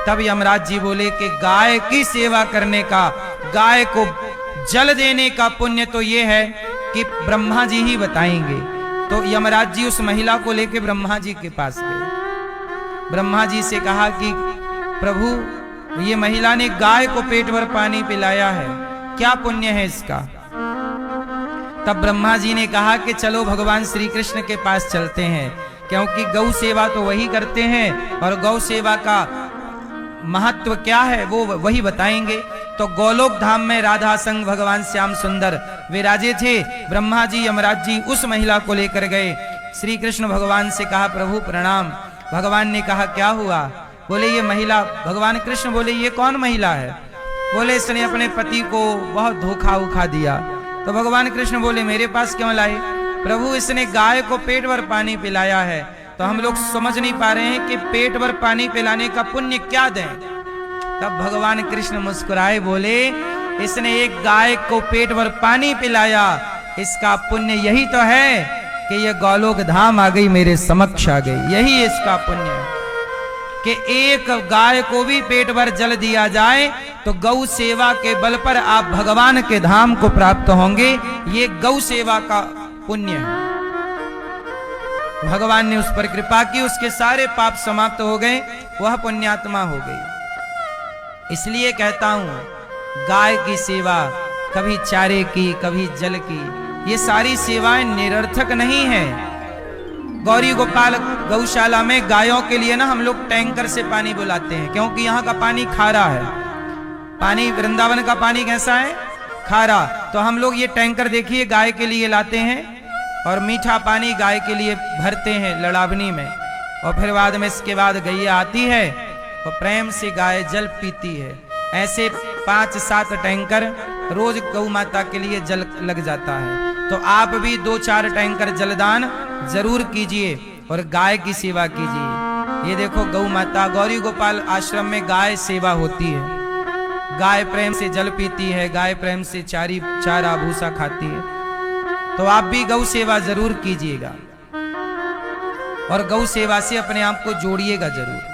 तब यमराज जी बोले कि गाय की सेवा करने का, गाय को जल देने का पुण्य तो ये है कि ब्रह्मा जी ही बताएंगे। तो यमराज जी उस महिला को लेकर ब्रह्मा जी के पास गए। ब्रह्मा जी से कहा कि प्रभु, ये महिला ने गाय को पेट भर पानी पिलाया है, क्या पुण्य है इसका? तब ब्रह्मा जी ने कहा कि चलो भगवान श्री कृष्ण के पास चलते हैं, क्योंकि गौ सेवा तो वही करते हैं और गौ सेवा का महत्व क्या है वो वही बताएंगे। तो गोलोक धाम में राधा संग भगवान श्याम सुंदर विराजे थे। ब्रह्मा जी यमराज जी उस महिला को लेकर गए। श्री कृष्ण भगवान से कहा प्रभु प्रणाम। भगवान ने कहा क्या हुआ? बोले ये महिला। भगवान कृष्ण बोले ये कौन महिला है? बोले इसने अपने पति को बहुत धोखा उखा दिया। तो भगवान कृष्ण बोले मेरे पास क्यों लाए? प्रभु इसने गाय को पेट भर पानी पिलाया है। तो हम लोग समझ नहीं पा रहे हैं कि पेट भर पानी पिलाने का पुण्य क्या दें। तब भगवान कृष्ण मुस्कुराए, बोले इसने एक गाय को पेट भर पानी पिलाया, इसका पुण्य यही तो है कि ये गोलोक धाम आ गई, मेरे समक्ष आ गई। यही इसका पुण्य है कि एक गाय को भी पेट भर जल दिया जाए तो गौ सेवा के बल पर आप भगवान के धाम को प्राप्त होंगे। ये गौ सेवा का पुण्य है। भगवान ने उस पर कृपा की, उसके सारे पाप समाप्त हो गए, वह पुण्यात्मा हो गई। इसलिए कहता हूं गाय की सेवा, कभी चारे की कभी जल की, ये सारी सेवाएं निरर्थक नहीं है। गौरी गोपाल गौशाला में गायों के लिए ना हम लोग टैंकर से पानी बुलाते हैं, क्योंकि यहाँ का पानी खारा है। पानी वृंदावन का पानी कैसा है? खारा। तो हम लोग ये टैंकर देखिए गाय के लिए लाते हैं और मीठा पानी गाय के लिए भरते हैं लड़ावनी में, और फिर बाद में इसके बाद गैया आती है और प्रेम से गाय जल पीती है। ऐसे 5-7 टैंकर रोज गौ माता के लिए जल लग जाता है। तो आप भी 2-4 टैंकर जलदान जरूर कीजिए और गाय की सेवा कीजिए। ये देखो गौ माता गौरी गोपाल आश्रम में गाय सेवा होती है। गाय प्रेम से जल पीती है, गाय प्रेम से चारा भूसा खाती है। तो आप भी गौ सेवा जरूर कीजिएगा और गौ सेवा से अपने आप को जोड़िएगा जरूर।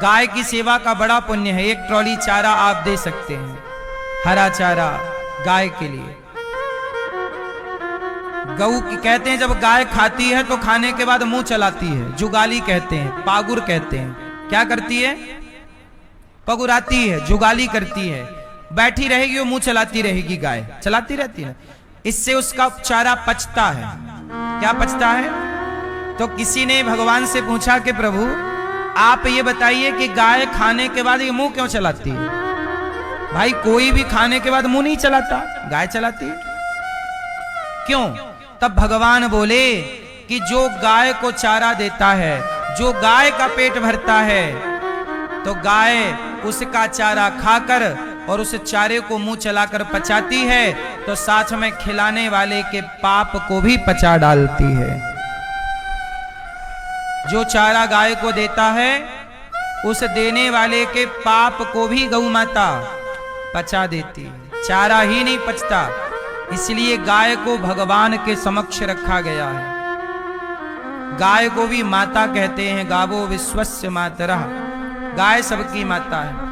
गाय की सेवा का बड़ा पुण्य है। एक ट्रॉली चारा आप दे सकते हैं, हरा चारा गाय के लिए। गौ की कहते हैं जब गाय खाती है तो खाने के बाद मुंह चलाती है, जुगाली कहते हैं, पागुर कहते हैं। क्या करती है? पगुराती है, जुगाली करती है। बैठी रहेगी वो मुंह चलाती रहेगी, गाय चलाती रहती है। इससे उसका चारा पचता है। क्या पचता है? तो किसी ने भगवान से पूछा कि प्रभु आप ये बताइए कि गाय खाने के बाद ये मुंह क्यों चलाती है? भाई कोई भी खाने के बाद मुंह नहीं चलाता, गाय चलाती है। क्यों? तब भगवान बोले कि जो गाय को चारा देता है, जो गाय का पेट भरता है, तो गाय उसका चारा खाकर और उस चारे को मुंह चलाकर पचाती है, तो साथ में खिलाने वाले के पाप को भी पचा डालती है। जो चारा गाय को देता है उस देने वाले के पाप को भी गौ माता पचा देती है। चारा ही नहीं पचता, इसलिए गाय को भगवान के समक्ष रखा गया है। गाय को भी माता कहते हैं। गावो विश्वस्य मातरः, गाय सबकी माता है।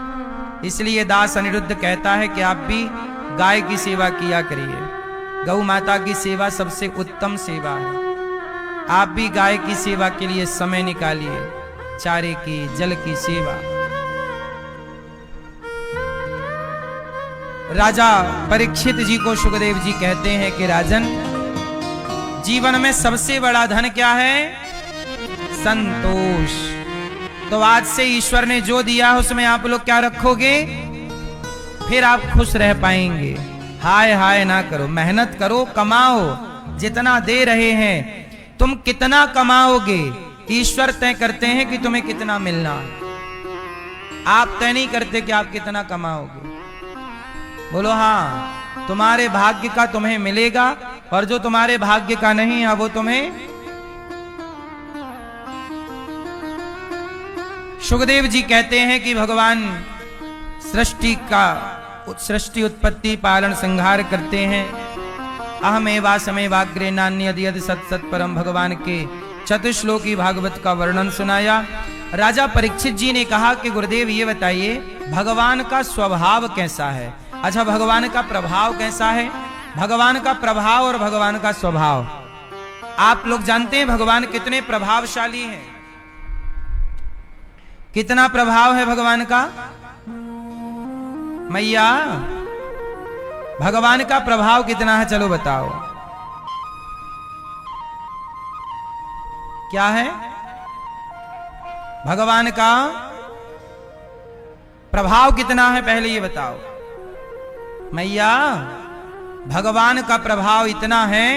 इसलिए दास अनिरुद्ध कहता है कि आप भी गाय की सेवा किया करिए। गौ माता की सेवा सबसे उत्तम सेवा है। आप भी गाय की सेवा के लिए समय निकालिए, चारे की जल की सेवा। राजा परीक्षित जी को सुखदेव जी कहते हैं कि राजन, जीवन में सबसे बड़ा धन क्या है? संतोष। तो आज से ईश्वर ने जो दिया उसमें आप लोग क्या रखोगे? फिर आप खुश रह पाएंगे। हाय हाय ना करो, मेहनत करो, कमाओ। जितना दे रहे हैं तुम कितना कमाओगे, ईश्वर तय करते हैं कि तुम्हें कितना मिलना। आप तय नहीं करते कि आप कितना कमाओगे। बोलो हाँ, तुम्हारे भाग्य का तुम्हें मिलेगा, और जो तुम्हारे भाग्य का नहीं है वो तुम्हें। सुखदेव जी कहते हैं कि भगवान सृष्टि उत्पत्ति पालन संहार करते हैं। अहमेवासमेवाग्रे नान्यद् यद् सत् सत् परम, भगवान के चतुश्लोकी भागवत का वर्णन सुनाया। राजा परीक्षित जी ने कहा कि गुरुदेव ये बताइए भगवान का स्वभाव कैसा है। अच्छा, भगवान का प्रभाव कैसा है? भगवान का प्रभाव और भगवान का स्वभाव। आप लोग जानते हैं भगवान कितने प्रभावशाली हैं, कितना प्रभाव है भगवान का। मैया, भगवान का प्रभाव कितना है? चलो बताओ क्या है भगवान का प्रभाव कितना है? पहले ये बताओ मैया। भगवान का प्रभाव इतना है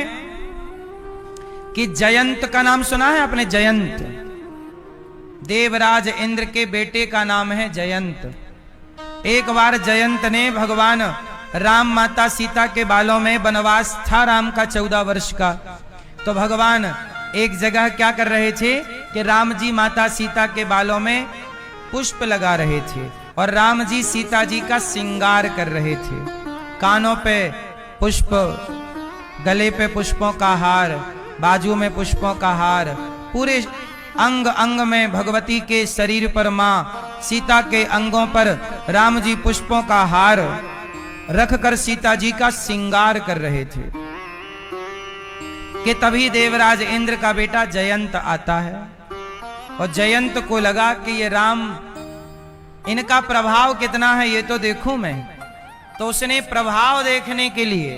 कि जयंत का नाम सुना है आपने? जयंत, देवराज इंद्र के बेटे का नाम है जयंत। एक बार जयंत ने भगवान राम माता सीता के बालों में वनवास था राम का 14 वर्ष का, तो भगवान एक जगह क्या कर रहे थे कि राम जी माता सीता के बालों में पुष्प लगा रहे थे और राम जी सीता जी का श्रृंगार कर रहे थे। कानों पे पुष्प, गले पे पुष्पों का हार, बाजू में पुष्पों का हार, पूरे अंग अंग में भगवती के शरीर पर मां सीता के अंगों पर राम जी पुष्पों का हार रखकर सीता जी का श्रृंगार कर रहे थे कि तभी देवराज इंद्र का बेटा जयंत आता है और जयंत को लगा कि ये राम, इनका प्रभाव कितना है ये तो देखूं मैं। तो उसने प्रभाव देखने के लिए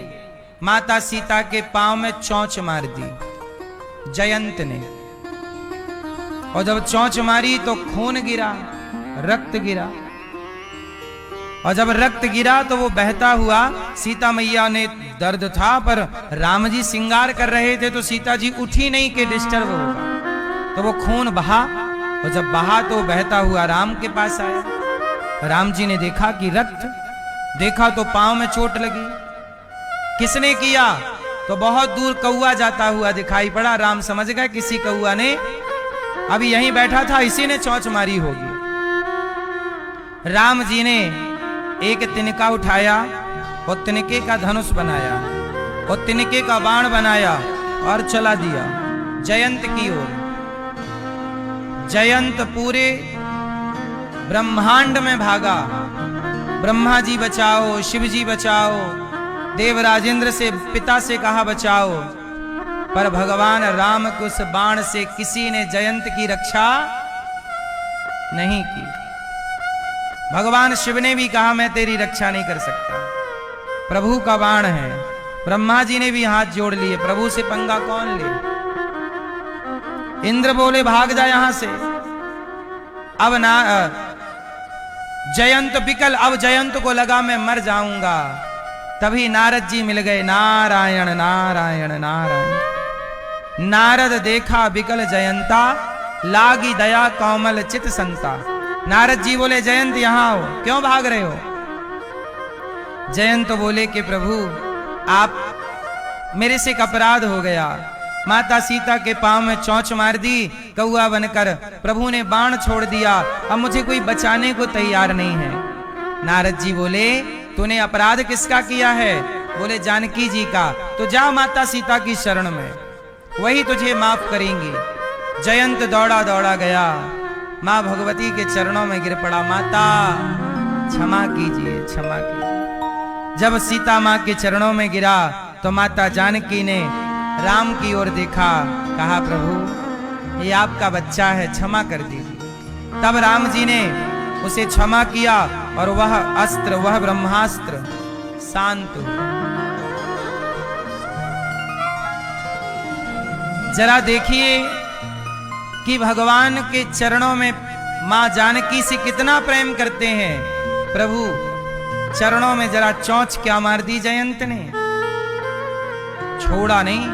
माता सीता के पांव में चोंच मार दी जयंत ने, और जब चोंच मारी तो खून गिरा, रक्त गिरा, और जब रक्त गिरा तो वो बहता हुआ सीता मैया ने, दर्द था पर राम जी श्रृंगार कर रहे थे तो सीता जी उठी नहीं कि डिस्टर्ब होगा, तो वो खून बहा, और जब बहा तो बहता हुआ राम के पास आया। राम जी ने देखा कि रक्त, देखा तो पांव में चोट लगी। किसने किया? तो बहुत दूर कौआ जाता हुआ दिखाई पड़ा। राम समझ गए किसी कौआ ने, अभी यहीं बैठा था, इसी ने चोंच मारी होगी। राम जी ने एक तिनका उठाया और तिनके का धनुष बनाया और तिनके का बाण बनाया और चला दिया जयंत की ओर। जयंत पूरे ब्रह्मांड में भागा, ब्रह्मा जी बचाओ, शिव जी बचाओ, देवराजेंद्र से पिता से कहा बचाओ, पर भगवान राम के उस बाण से किसी ने जयंत की रक्षा नहीं की। भगवान शिव ने भी कहा मैं तेरी रक्षा नहीं कर सकता, प्रभु का बाण है। ब्रह्मा जी ने भी हाथ जोड़ लिए, प्रभु से पंगा कौन ले। इंद्र बोले भाग जा यहां से, अब ना जयंत बिकल, अब जयंत को लगा मैं मर जाऊंगा। तभी नारद जी मिल गए, नारायण नारायण नारायण। नारद देखा बिकल जयंता, लागी दया कोमल चित संता। नारद जी बोले जयंत यहां आओ, क्यों भाग रहे हो? जयंत बोले कि प्रभु आप, मेरे से एक अपराध हो गया, माता सीता के पांव में चोंच मार दी कौआ बनकर, प्रभु ने बाण छोड़ दिया, अब मुझे कोई बचाने को तैयार नहीं है। नारद जी बोले तूने अपराध किसका किया है? बोले जानकी जी का। तो जा माता सीता की शरण में, वही तुझे माफ करेंगी। जयंत दौड़ा दौड़ा गया, मां भगवती के चरणों में गिर पड़ा, माता क्षमा कीजिए, क्षमा कीजिए। जब सीता मां के चरणों में गिरा तो माता जानकी ने राम की ओर देखा, कहा प्रभु ये आपका बच्चा है, क्षमा कर दीजिए। तब राम जी ने उसे क्षमा किया और वह अस्त्र, वह ब्रह्मास्त्र शांत हुआ। जरा देखिए कि भगवान के चरणों में मां जानकी से कितना प्रेम करते हैं प्रभु। चरणों में जरा चोंच क्या मार दी जयंत ने, छोड़ा नहीं।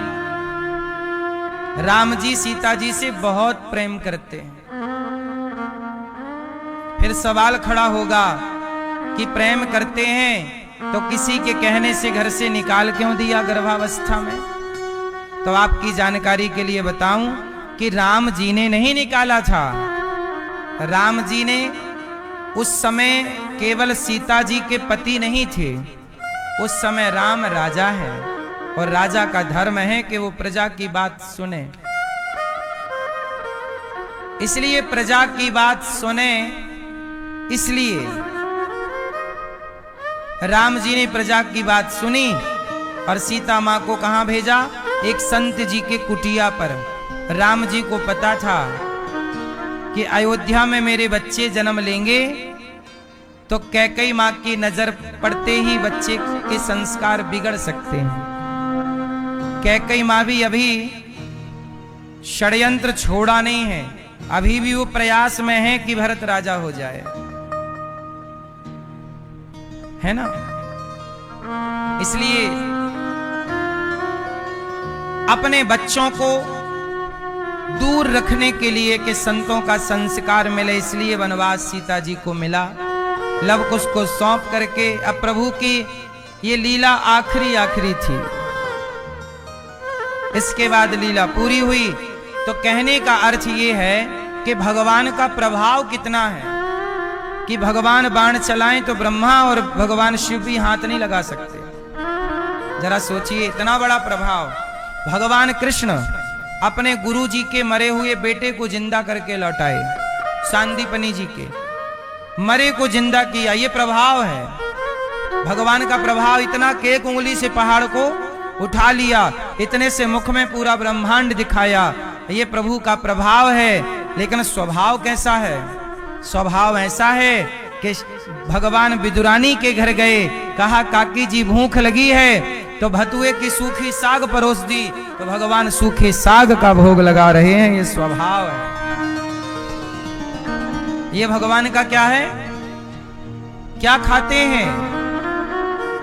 राम जी सीता जी से बहुत प्रेम करते हैं। फिर सवाल खड़ा होगा कि प्रेम करते हैं तो किसी के कहने से घर से निकाल क्यों दिया गर्भावस्था में? तो आपकी जानकारी के लिए बताऊं कि राम जी ने नहीं निकाला था। राम जी ने उस समय केवल सीता जी के पति नहीं थे, उस समय राम राजा है और राजा का धर्म है कि वो प्रजा की बात सुने। इसलिए प्रजा की बात सुने। इसलिए राम जी ने प्रजा की बात सुनी और सीता मां को कहां भेजा? एक संत जी के कुटिया पर। राम जी को पता था कि अयोध्या में मेरे बच्चे जन्म लेंगे तो कैकेयी मां की नजर पड़ते ही बच्चे के संस्कार बिगड़ सकते हैं। कैकेयी मां भी अभी षड्यंत्र छोड़ा नहीं है, अभी भी वो प्रयास में है कि भरत राजा हो जाए, है ना। इसलिए अपने बच्चों को दूर रखने के लिए कि संतों का संस्कार मिले, इसलिए वनवास सीता जी को मिला। लव कुश को सौंप करके अब प्रभु की ये लीला आखिरी थी। इसके बाद लीला पूरी हुई। तो कहने का अर्थ ये है कि भगवान का प्रभाव कितना है कि भगवान बाण चलाएं तो ब्रह्मा और भगवान शिव भी हाथ नहीं लगा सकते। जरा सोचिए, इतना बड़ा प्रभाव। भगवान कृष्ण अपने गुरु जी के मरे हुए बेटे को जिंदा करके लौटाए, सांदीपनी जी के मरे को जिंदा किया। ये प्रभाव है भगवान का प्रभाव। इतना कि एक उंगली से पहाड़ को उठा लिया, इतने से मुख में पूरा ब्रह्मांड दिखाया। ये प्रभु का प्रभाव है। लेकिन स्वभाव कैसा है? स्वभाव ऐसा है कि भगवान विदुरानी के घर गए, कहा काकी जी भूख लगी है, तो भतुए की सूखी साग परोस दी, तो भगवान सूखे साग का भोग लगा रहे हैं। ये स्वभाव है। ये भगवान का क्या है? क्या खाते हैं?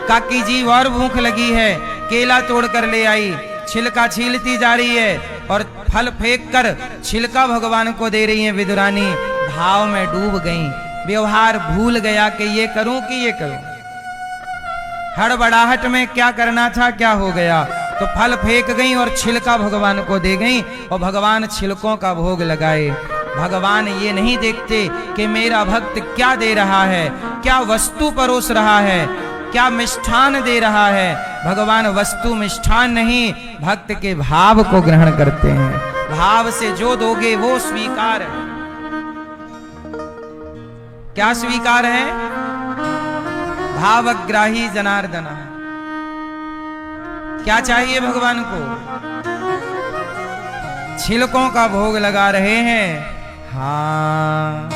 काकी जी और भूख लगी है, केला तोड़ कर ले आई, छिलका छीलती जा रही है और फल फेंक कर छिलका भगवान को दे रही है विदुरानी। भाव में डूब गई, व्यवहार भूल गया कि ये करूं कि ये करूं। हड़बड़ाहट में क्या करना था क्या हो गया, तो फल फेंक गई और छिलका भगवान को दे गई और भगवान छिलकों का भोग लगाए। भगवान ये नहीं देखते कि मेरा भक्त क्या दे रहा है, क्या वस्तु परोस रहा है, क्या मिष्ठान दे रहा है। भगवान वस्तु मिष्ठान नहीं, भक्त के भाव को ग्रहण करते हैं। भाव से जो दोगे वो स्वीकार है। क्या स्वीकार है? भावग्राही जनार्दन। क्या चाहिए भगवान को? छिलकों का भोग लगा रहे हैं। हाँ,